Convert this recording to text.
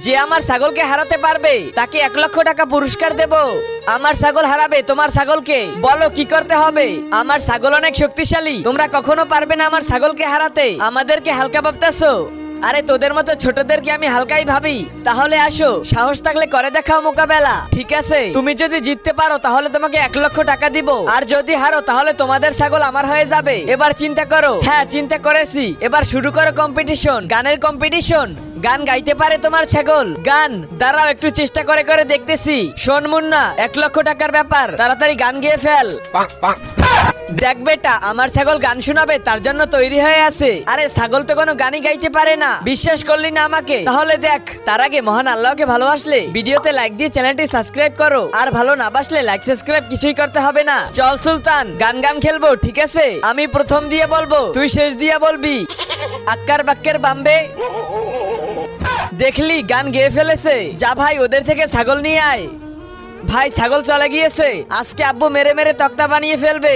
যে আমার ছাগলকে হারাতে পারবে তাকে 1 লক্ষ টাকা পুরস্কার দেব। আমার ছাগল হারাবে তোমার ছাগলকে, বলো কি করতে হবে? আমার ছাগল অনেক শক্তিশালী, তোমরা কখনো পারবে না আমার ছাগলকে হারাতে। আমাদেরকে হালকা ভাবতেছো? আরে তোদের মতো ছোটদেরকে আমি হালকাই ভাবি। তাহলে আসো, সাহস থাকলে করে দেখাও মোকাবেলা। ঠিক আছে, তুমি যদি জিততে পারো তাহলে তোমাকে 1 লক্ষ টাকা দিব, আর যদি হারো তাহলে তোমাদের ছাগল আমার হয়ে যাবে। এবার চিন্তা করো। হ্যাঁ, চিন্তা করেছি। এবার শুরু করো কম্পিটিশন, গানের কম্পিটিশন। গান গাইতে পারে তোমার ছাগল? গান দাঁড়াও, একটু চেষ্টা করে করে দেখতেছি। শোন মুন্না, 1 লক্ষ টাকার ব্যাপার, তাড়াতাড়ি গান গেয়ে ফেল। দেখ বেটা, আমার ছাগল গান শোনাবে, তার জন্য তৈরি হয়ে আছে। আরে ছাগল তো কোনো গানই গাইতে পারে না। বিশ্বাস করলি না আমাকে? তাহলে দেখ। তার আগে মহান আল্লাহকে ভালোবাসলে ভিডিওতে লাইক দিয়ে চ্যানেলটি সাবস্ক্রাইব করো, আর ভালো না বাসলে লাইক সাবস্ক্রাইব কিছুই করতে হবে না। চল সুলতান, গান গান খেলবো, ঠিক আছে? আমি প্রথম দিয়ে বলবো, তুই শেষ দিয়ে বলবি। আক্কার বাক্কের বাম্বে। দেখলি গান গেয়ে ফেলেছে। যা ভাই, ওদের থেকে ছাগল নিয়ে আয়। ভাই ছাগল চলে গিয়েছে, আজকে আব্বু মেরে মেরে তক্তা বানিয়ে ফেলবে।